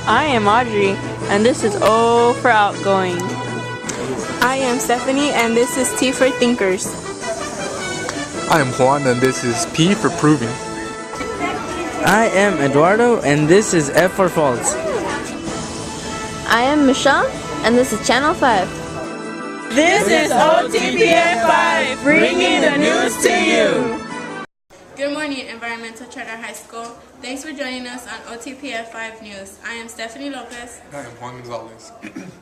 I am Audrey, and this is O for Outgoing. I am Stephanie, and this is T for Thinkers. I am Juan, and this is P for Proving. I am Eduardo, and this is F for False. I am Michelle, and this is Channel 5. This is OTPF 5, bringing the news to you. Good morning, Environmental Charter High School. Thanks for joining us on OTPF 5 News. I am Stephanie Lopez. I am Juan Gonzalez.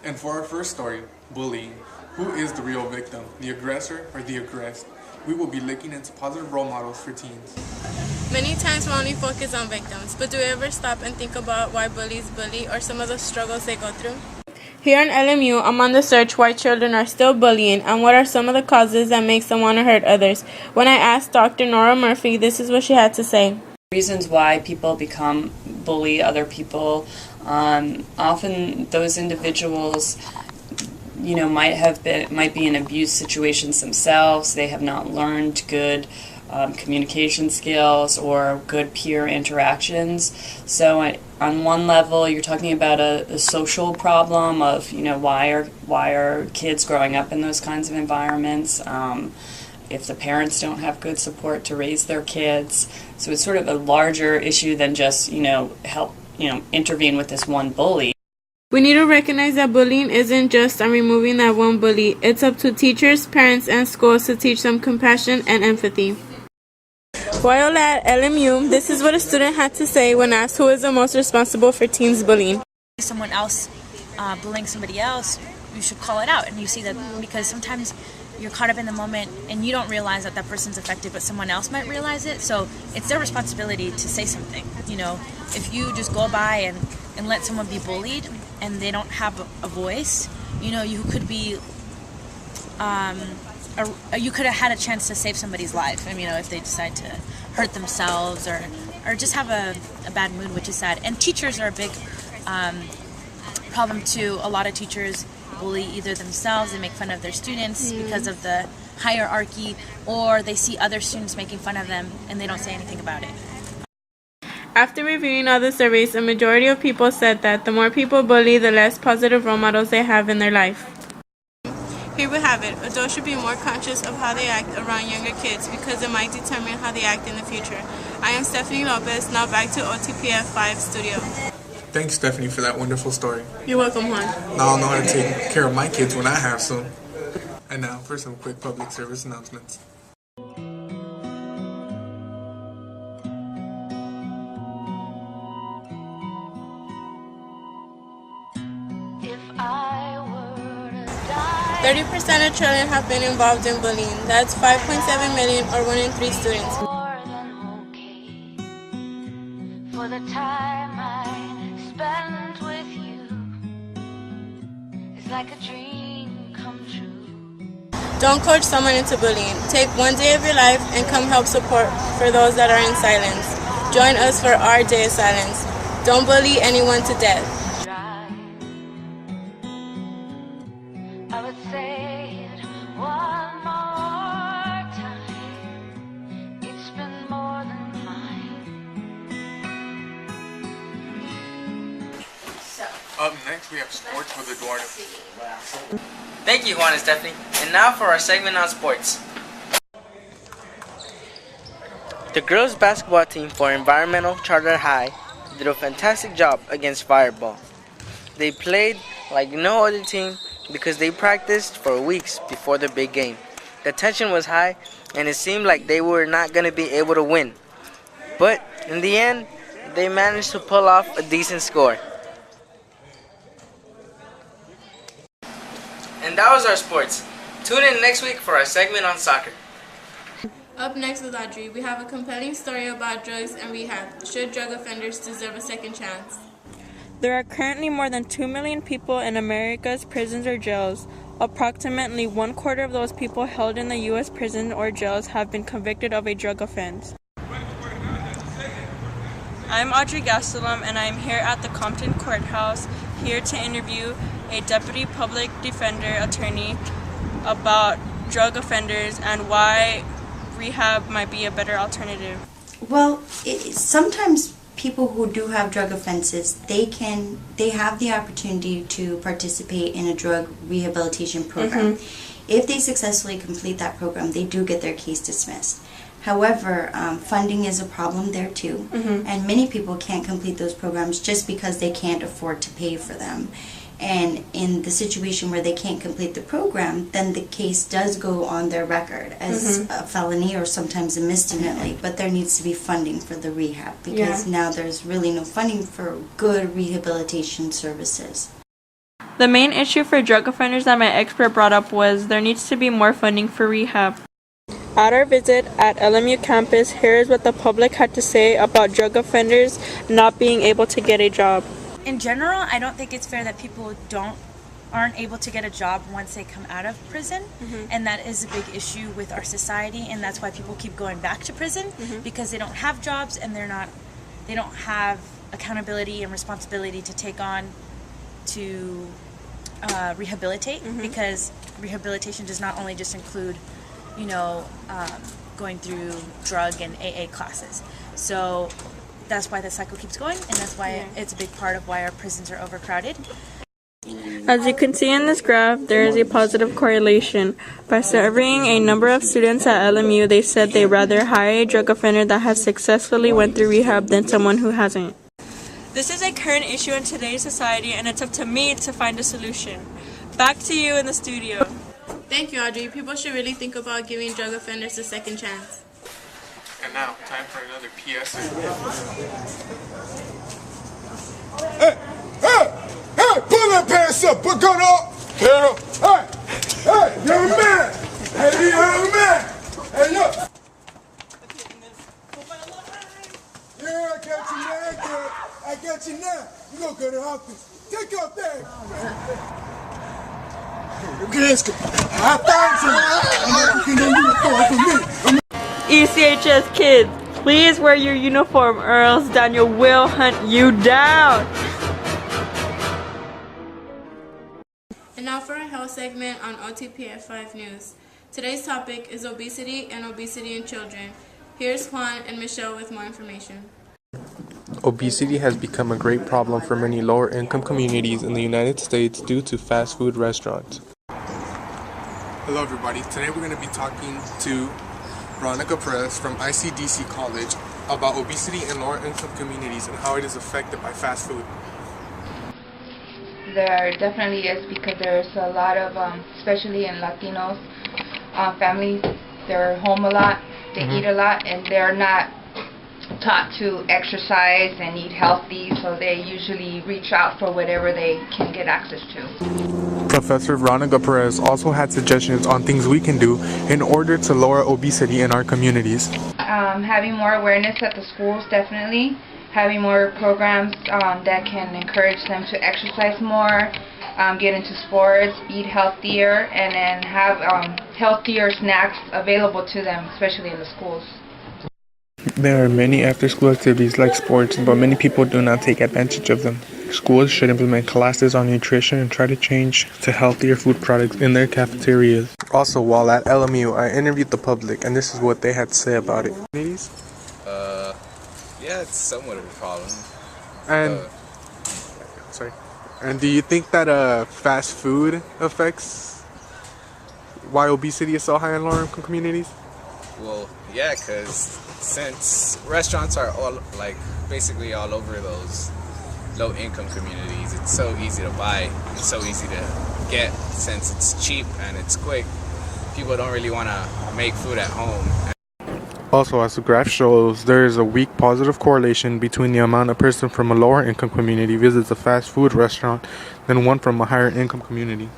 And for our first story, bullying. Who is the real victim, the aggressor or the aggressed? We will be looking into positive role models for teens. Many times we only focus on victims, but do we ever stop and think about why bullies bully or some of the struggles they go through? Here in LMU, I'm on the search why children are still bullying and what are some of the causes that makes them want to hurt others. When I asked Dr. Nora Murphy, this is what she had to say. Reasons why people become bully other people. Often those individuals, might be in abuse situations themselves. They have not learned good communication skills or good peer interactions. So on one level, you're talking about a social problem of why are kids growing up in those kinds of environments. If the parents don't have good support to raise their kids. So it's sort of a larger issue than just help intervene with this one bully. We need to recognize that bullying isn't just on removing that one bully. It's up to teachers, parents, and schools to teach them compassion and empathy. While at LMU, this is what a student had to say when asked who is the most responsible for teens bullying. Someone else bullying somebody else, you should call it out. And you see that because sometimes you're caught up in the moment and you don't realize that that person's affected, but someone else might realize it. So it's their responsibility to say something. If you just go by and let someone be bullied and they don't have a voice, you could be you could have had a chance to save somebody's life. If they decide to hurt themselves or just have a bad mood, which is sad. And teachers are a big problem too. A lot of teachers bully either themselves, they make fun of their students because of the hierarchy, or they see other students making fun of them and they don't say anything about it. After reviewing all the surveys, a majority of people said that the more people bully, the less positive role models they have in their life. Here we have it. Adults should be more conscious of how they act around younger kids because it might determine how they act in the future. I am Stephanie Lopez, now back to OTPF 5 studio. Thanks, Stephanie, for that wonderful story. You're welcome, Juan. Now I'll know how to take care of my kids when I have some. And now for some quick public service announcements. If I were to die, 30% of children have been involved in bullying. That's 5.7 million or 1 in 3 students. more than okay for the time I spent with you. It's like a dream come true. Don't coach someone into bullying. Take one day of your life and come help support for those that are in silence. Join us for our day of silence. Don't bully anyone to death. I would say it one more time. It's been more than fine. Up next, we have sports with Eduardo. Thank you, Juan and Stephanie. And now for our segment on sports. The girls basketball team for Environmental Charter High did a fantastic job against Fireball. They played like no other team because they practiced for weeks before the big game. The tension was high and it seemed like they were not going to be able to win. But in the end, they managed to pull off a decent score. And that was our sports. Tune in next week for our segment on soccer. Up next with Audrey, we have a compelling story about drugs and rehab. Should drug offenders deserve a second chance? There are currently more than 2 million people in America's prisons or jails. Approximately 1/4 of those people held in the U.S. prisons or jails have been convicted of a drug offense. I'm Audrey Gastelum, and I'm here at the Compton Courthouse, here to interview a deputy public defender attorney about drug offenders and why rehab might be a better alternative. Well, sometimes people who do have drug offenses, they have the opportunity to participate in a drug rehabilitation program. If they successfully complete that program, they do get their case dismissed. However, funding is a problem there too, and many people can't complete those programs just because they can't afford to pay for them. And in the situation where they can't complete the program, then the case does go on their record as a felony or sometimes a misdemeanor, but there needs to be funding for the rehab because now there's really no funding for good rehabilitation services. The main issue for drug offenders that my expert brought up was there needs to be more funding for rehab. At our visit at LMU campus, here is what the public had to say about drug offenders not being able to get a job. In general, I don't think it's fair that people aren't able to get a job once they come out of prison, and that is a big issue with our society, and that's why people keep going back to prison because they don't have jobs and they don't have accountability and responsibility to take on to rehabilitate, because rehabilitation does not only just include, going through drug and AA classes. So that's why the cycle keeps going, and that's why it's a big part of why our prisons are overcrowded. As you can see in this graph, there is a positive correlation. By surveying a number of students at LMU, they said they'd rather hire a drug offender that has successfully went through rehab than someone who hasn't. This is a current issue in today's society, and it's up to me to find a solution. Back to you in the studio. Thank you, Audrey. People should really think about giving drug offenders a second chance. And now, time for another PSA. Hey! Pull that pants up! Put gun up! Hey! Young man! Hey, young man! Hey, look! Yeah, I got you now, I got you now. You gonna go to the office. Take off that! ECHS kids, please wear your uniform or else Daniel will hunt you down. And now for a health segment on OTPF 5 News. Today's topic is obesity and obesity in children. Here's Juan and Michelle with more information. Obesity has become a great problem for many lower-income communities in the United States due to fast food restaurants. Hello everybody, today we're going to be talking to Veronica Perez from ICDC College about obesity in lower-income communities and how it is affected by fast food. There definitely is, because there's a lot of, especially in Latinos, families, they're home a lot, they eat a lot, and they're not taught to exercise and eat healthy, so they usually reach out for whatever they can get access to. Professor Veronica Perez also had suggestions on things we can do in order to lower obesity in our communities. Having more awareness at the schools, definitely. Having more programs that can encourage them to exercise more, get into sports, eat healthier, and then have healthier snacks available to them, especially in the schools. There are many after-school activities like sports, but many people do not take advantage of them. Schools should implement classes on nutrition and try to change to healthier food products in their cafeterias. Also, while at LMU, I interviewed the public, and this is what they had to say about it. Yeah, it's somewhat of a problem. And do you think that fast food affects why obesity is so high in lower-income communities? Well, yeah, because since restaurants are basically all over those low-income communities, it's so easy to buy, it's so easy to get, since it's cheap and it's quick. People don't really want to make food at home. Also, as the graph shows, there is a weak positive correlation between the amount a person from a lower income community visits a fast food restaurant than one from a higher income community.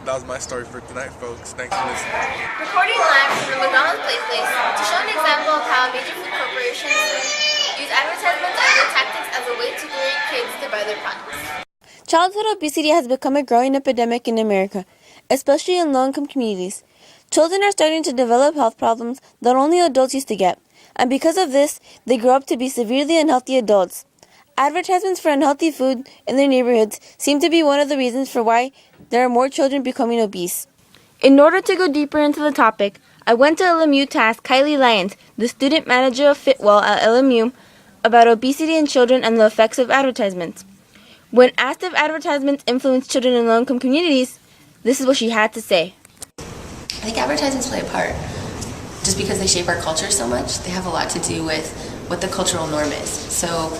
That was my story for tonight, folks. Thanks for listening. Recording live from the McDonald's Place to show an example of how major food corporations use advertisements and their tactics as a way to lure kids to buy their products. Childhood obesity has become a growing epidemic in America, especially in low-income communities. Children are starting to develop health problems that only adults used to get, and because of this, they grow up to be severely unhealthy adults. Advertisements for unhealthy food in their neighborhoods seem to be one of the reasons for why there are more children becoming obese. In order to go deeper into the topic, I went to LMU to ask Kylie Lyons, the student manager of Fitwell at LMU, about obesity in children and the effects of advertisements. When asked if advertisements influence children in low-income communities, this is what she had to say. I think advertisements play a part. Just because they shape our culture so much, they have a lot to do with what the cultural norm is. So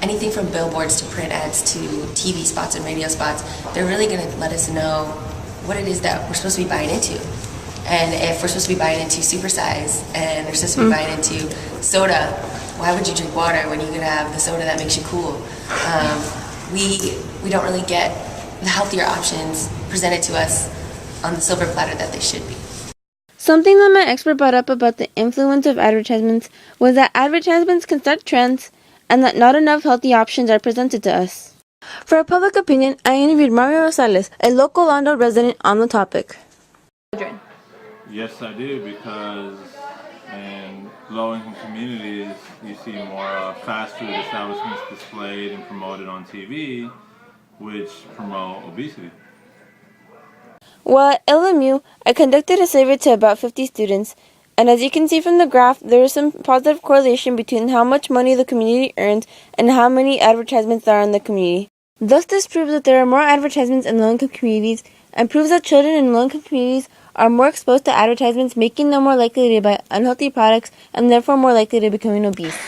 anything from billboards to print ads to TV spots and radio spots, they're really going to let us know what it is that we're supposed to be buying into. And if we're supposed to be buying into supersize and we're supposed to be buying into soda, why would you drink water when you could have the soda that makes you cool? We don't really get the healthier options presented to us on the silver platter that they should be. Something that my expert brought up about the influence of advertisements was that advertisements can set trends and that not enough healthy options are presented to us. For a public opinion, I interviewed Mario Rosales, a local Londo resident, on the topic. Yes, I do, because in low-income communities, you see more fast food establishments displayed and promoted on TV, which promote obesity. Well, at LMU, I conducted a survey to about 50 students, and as you can see from the graph, there is some positive correlation between how much money the community earns and how many advertisements there are in the community. Thus, this proves that there are more advertisements in low-income communities and proves that children in low-income communities are more exposed to advertisements, making them more likely to buy unhealthy products and therefore more likely to becoming obese. This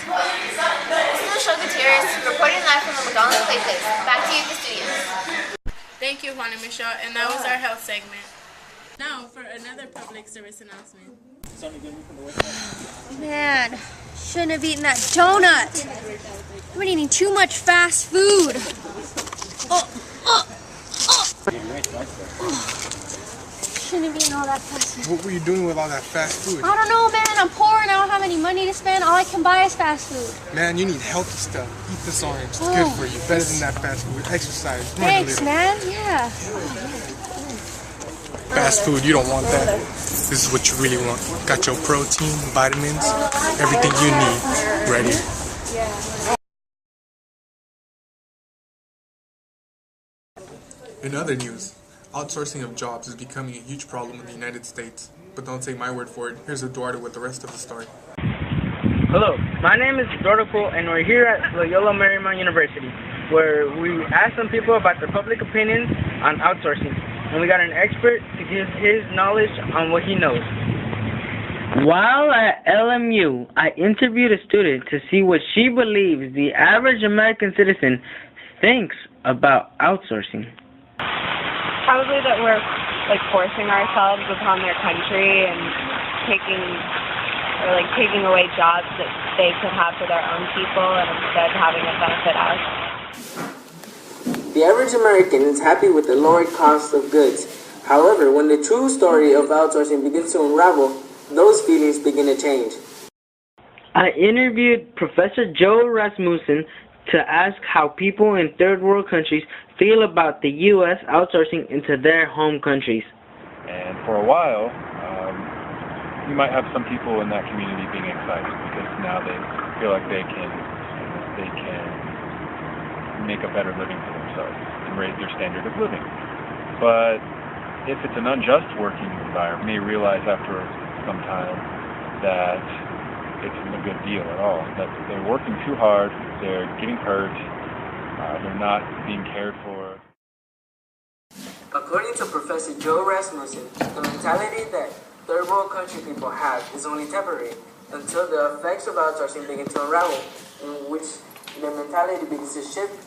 is Michelle Gutierrez reporting live from the McDonald's Playplace. Back to you, the studios. Thank you, Juan and Michelle, and that was our health segment. Now for another public service announcement. Man, shouldn't have eaten that donut. I've been eating too much fast food. Shouldn't have eaten all that fast food. What were you doing with all that fast food? I don't know, man. I'm poor and I don't have any money to spend. All I can buy is fast food. Man, you need healthy stuff. Eat this orange. It's good for you. Better than that fast food. Exercise. Thanks, man. Yeah. Fast food, you don't want that. This is what you really want. Got your protein, vitamins, everything you need right here. In other news, outsourcing of jobs is becoming a huge problem in the United States. But don't take my word for it. Here's Eduardo with the rest of the story. Hello, my name is Eduardo Poole, and we're here at Loyola Marymount University, where we asked some people about their public opinions on outsourcing. And we got an expert to give his knowledge on what he knows. While at LMU, I interviewed a student to see what she believes the average American citizen thinks about outsourcing. Probably that we're forcing ourselves upon their country and taking away jobs that they could have for their own people and instead having it benefit us. The average American is happy with the lowered cost of goods. However, when the true story of outsourcing begins to unravel, those feelings begin to change. I interviewed Professor Joe Rasmussen to ask how people in third world countries feel about the U.S. outsourcing into their home countries. And for a while, you might have some people in that community being excited because now they feel like they can make a better living for themselves and raise their standard of living. But if it's an unjust working environment, they may realize after some time that it isn't a good deal at all, that they're working too hard, they're getting hurt, they're not being cared for. According to Professor Joe Rasmussen, the mentality that third world country people have is only temporary until the effects of outsourcing begin to unravel, in which their mentality begins to shift.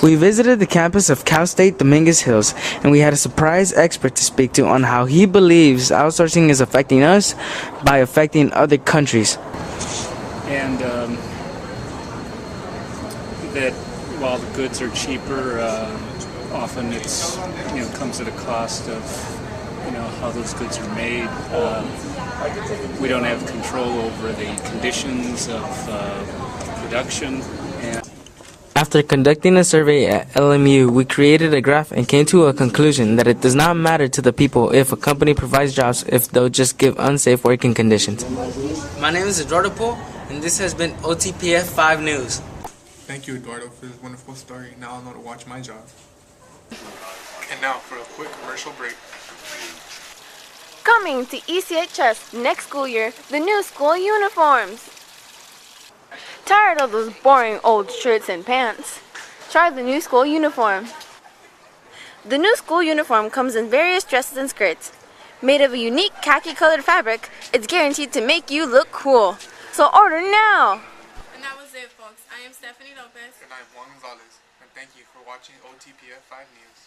We visited the campus of Cal State Dominguez Hills, and we had a surprise expert to speak to on how he believes outsourcing is affecting us by affecting other countries. And that while the goods are cheaper, often it's comes at a cost of how those goods are made. We don't have control over the conditions of production. After conducting a survey at LMU, we created a graph and came to a conclusion that it does not matter to the people if a company provides jobs if they'll just give unsafe working conditions. My name is Eduardo Poole, and this has been OTPF 5 News. Thank you, Eduardo, for this wonderful story. Now I'll know to watch my job. And now for a quick commercial break. Coming to ECHS next school year, the new school uniforms. Tired of those boring old shirts and pants? Try the new school uniform. The new school uniform comes in various dresses and skirts. Made of a unique khaki-colored fabric, it's guaranteed to make you look cool. So order now! And that was it, folks. I am Stephanie Lopez. And I'm Juan Gonzalez. And thank you for watching OTPF 5 News.